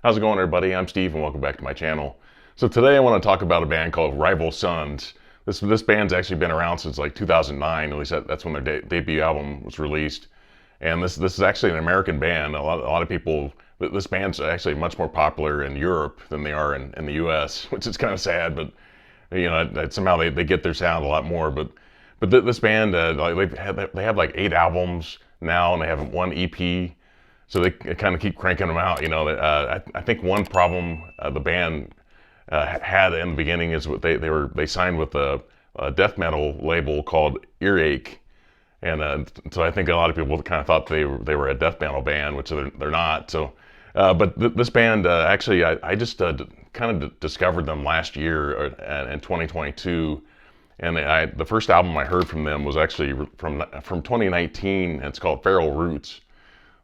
How's it going, everybody? I'm Steve, and welcome back to my channel. So today I want to talk about a band called Rival Sons. This band's actually been around since like 2009. At least that's when their debut album was released. And this is actually an American band. A lot of people. This band's actually much more popular in Europe than they are in the U.S., which is kind of sad. But somehow they get their sound a lot more. But this band, they have like 8 albums now, and they have 1 EP. So they kind of keep cranking them out. I think one problem the band had in the beginning is they signed with a death metal label called Earache, and so I think a lot of people kind of thought they were a death metal band, which they're not. So, this band actually I just kind of discovered them last year in 2022. And the first album I heard from them was actually from 2019, and it's called Feral Roots.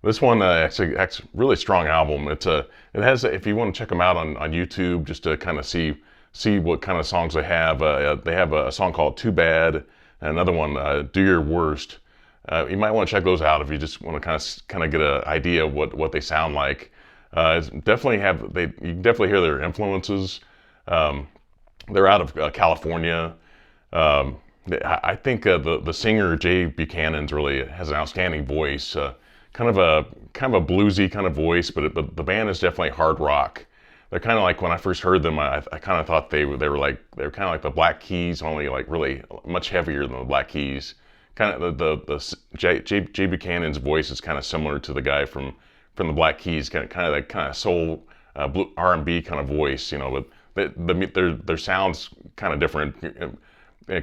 This one actually really strong album. It has, if you want to check them out on YouTube, just to kind of see what kind of songs they have a song called Too Bad, and another one, Do Your Worst. You might want to check those out if you just want to kind of get an idea of what they sound like. You can definitely hear their influences. They're out of California. I think the singer Jay Buchanan's really has an outstanding voice. Kind of a bluesy kind of voice, but the band is definitely hard rock. They're kind of like, when I first heard them, I kind of thought they were kind of like the Black Keys, only like really much heavier than the Black Keys. Kind of the Jay Buchanan's voice is kind of similar to the guy from the Black Keys, kind of that kind of soul blue R&B kind of voice, but their sounds kind of different.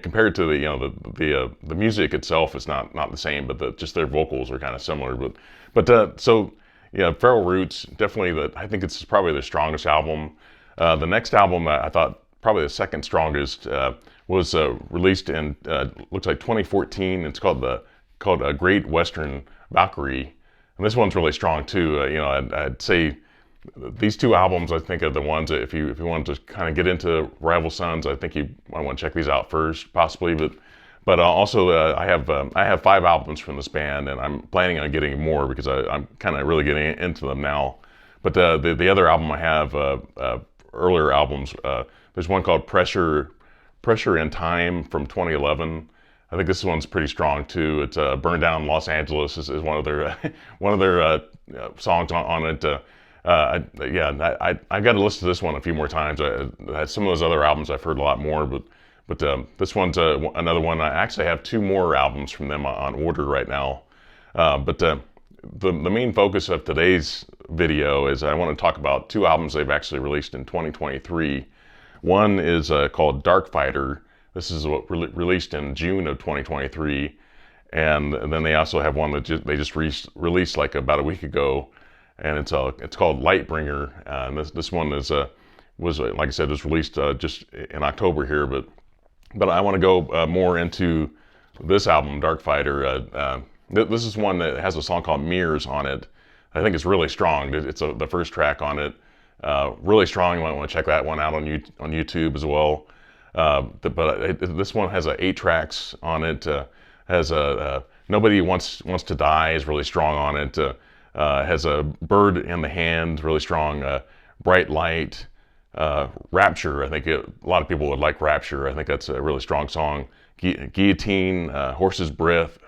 Compared to the music itself is not the same, but just their vocals are kind of similar. So yeah, Feral Roots, definitely I think it's probably their strongest album. The next album I thought probably the second strongest was released in looks like 2014. It's called Great Western Valkyrie, and this one's really strong too. I'd say these 2 albums, I think, are the ones that if you want to kind of get into Rival Sons, I think you might want to check these out first, possibly. But also I have 5 albums from this band, and I'm planning on getting more because I'm kind of really getting into them now. But the other album I have, earlier albums, there's one called Pressure in Time from 2011. I think this one's pretty strong too. It's Burn Down Los Angeles is one of their songs on it. I got to listen to this one a few more times. Some of those other albums I've heard a lot more, but this one's another one. I actually have 2 more albums from them on order right now. But the main focus of today's video is I want to talk about 2 albums they've actually released in 2023. One is called Darkfighter. This is what released in June of 2023, and then they also have one that they just released like about a week ago. And it's called Lightbringer, and this one was like I said, was released just in October here. But I want to go more into this album, Darkfighter. This is one that has a song called Mirrors on it. I think it's really strong. It's the first track on it, really strong. You might want to check that one out on YouTube as well. This one has 8 tracks on it. Has Nobody Wants to Die is really strong on it. Has a Bird in the Hand, really strong. Bright Light, Rapture. I think a lot of people would like Rapture. I think that's a really strong song. Guillotine, Horse's Breath,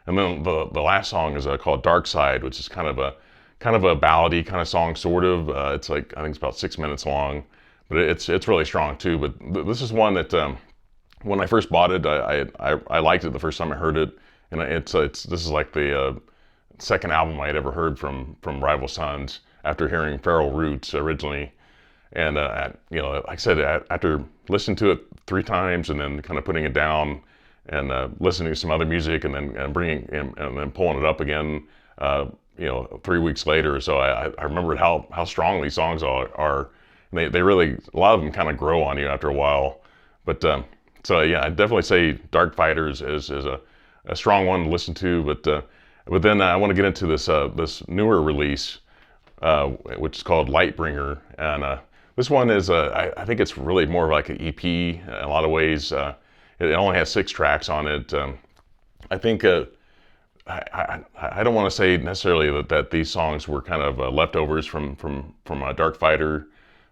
and then the last song is called Dark Side, which is kind of a ballady kind of song, sort of. It's like, I think it's about 6 minutes long, but it's really strong too. But this is one that when I first bought it, I liked it the first time I heard it, and this is like the second album I had ever heard from Rival Sons after hearing Feral Roots originally. And like I said, after listening to it 3 times and then kind of putting it down and listening to some other music and then bringing and then pulling it up again, 3 weeks later. So I remembered how strong these songs are. And they really, a lot of them kind of grow on you after a while. But so yeah, I'd definitely say Darkfighter is a strong one to listen to. But then I want to get into this newer release, which is called Lightbringer, and this one is I think it's really more like an EP in a lot of ways. It only has 6 tracks on it. I think I don't want to say necessarily that these songs were kind of leftovers from Darkfighter,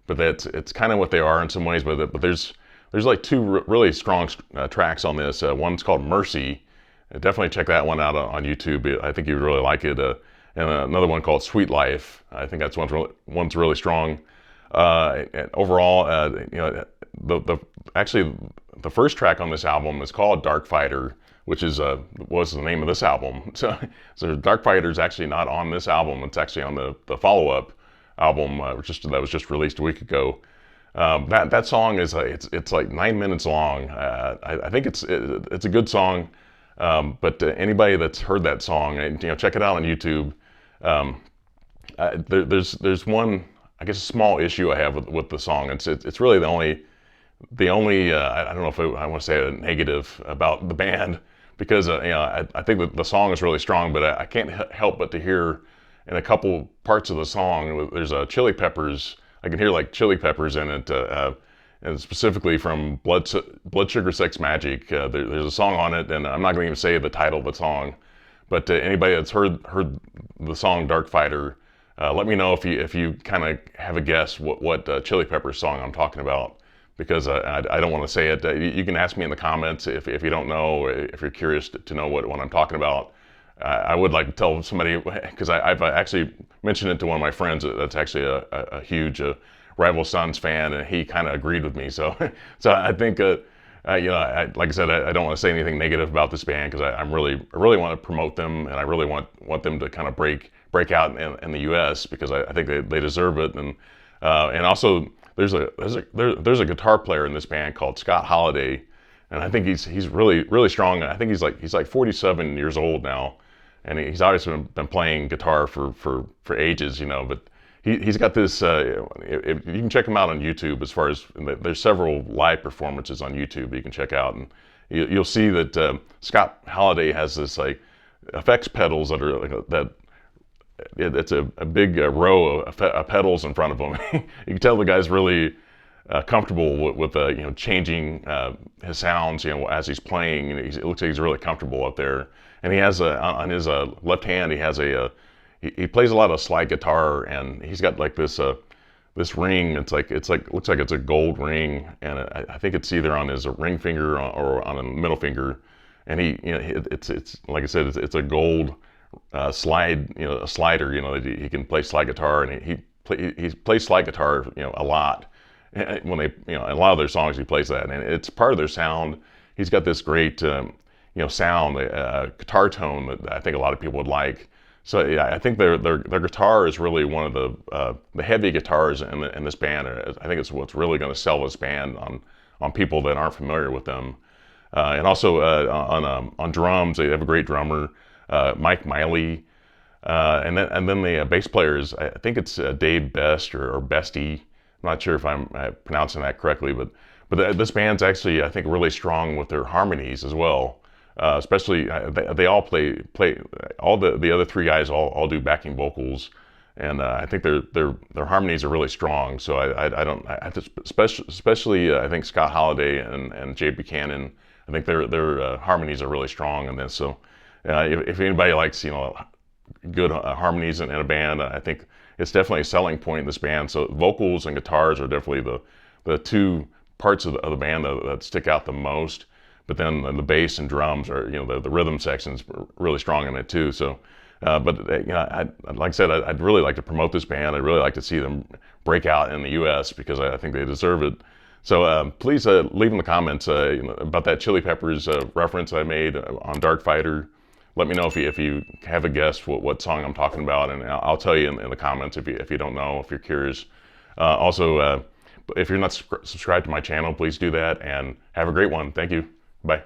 but it's kind of what they are in some ways. But there's like two really strong tracks on this. One's called Mercy. Definitely check that one out on YouTube. I think you'd really like it. And another one called Sweet Life. I think that's one's really strong. And overall, actually the first track on this album is called Darkfighter, which was the name of this album. So Darkfighter is actually not on this album. It's actually on the follow-up album, that was just released a week ago. That song is it's like 9 minutes long. I think it's a good song. But anybody that's heard that song, check it out on YouTube. There's one, I guess, a small issue I have with the song. It's really the only I don't know if I want to say a negative about the band, because I think that the song is really strong, but I can't help but to hear in a couple parts of the song there's Chili Peppers. I can hear like Chili Peppers in it, and specifically from Blood Sugar Sex Magic. There's a song on it, and I'm not going to even say the title of the song, but anybody that's heard the song Darkfighter, let me know if you kind of have a guess what Chili Peppers song I'm talking about, because I don't want to say it. You can ask me in the comments if you don't know, if you're curious to know what I'm talking about. I would like to tell somebody, because I've actually mentioned it to one of my friends that's actually a huge Rival Sons fan, and he kind of agreed with me. So I think, like I said, I don't want to say anything negative about this band, because I really want to promote them, and I really want them to kind of break out in the U.S., because I think they deserve it. And also there's a guitar player in this band called Scott Holiday, and I think he's really strong. I think he's like 47 years old now, and he's obviously been playing guitar for ages, but he's got this, if you can check him out on YouTube. As far as, there's several live performances on YouTube you can check out, and you'll see that Scott Holiday has this like effects pedals that are like it's a big row of pedals in front of him. You can tell the guy's really comfortable with changing his sounds, as he's playing. It looks like he's really comfortable up there. And he has on his left hand, he has he plays a lot of slide guitar, and he's got like this ring. It's like looks like it's a gold ring, and I think it's either on his ring finger or on a middle finger. And it's like I said, it's a gold a slider. He can play slide guitar, and he plays slide guitar a lot. When they a lot of their songs he plays that, and it's part of their sound. He's got this great sound, guitar tone that I think a lot of people would like. So yeah, I think their guitar is really one of the heavy guitars in this band. I think it's what's really going to sell this band on people that aren't familiar with them. And also on drums, they have a great drummer, Mike Miley, and then the bass player is, I think it's Dave Best or Bestie. I'm not sure if I'm pronouncing that correctly, but this band's actually, I think, really strong with their harmonies as well. Especially they all play all the other three guys all do backing vocals, and I think their harmonies are really strong. So I especially I think Scott Holiday and Jay Buchanan, I think their harmonies are really strong in this. So if anybody likes good harmonies in a band, I think it's definitely a selling point in this band. So vocals and guitars are definitely the two parts of the band that stick out the most. But then the bass and drums are, the rhythm section's really strong in it too. So, but like I said, I'd really like to promote this band. I'd really like to see them break out in the U.S. because I think they deserve it. So please leave in the comments about that Chili Peppers reference I made on Darkfighter. Let me know if you have a guess what song I'm talking about, and I'll tell you in the comments if you don't know, if you're curious. Also, if you're not subscribed to my channel, please do that, and have a great one. Thank you. Bye.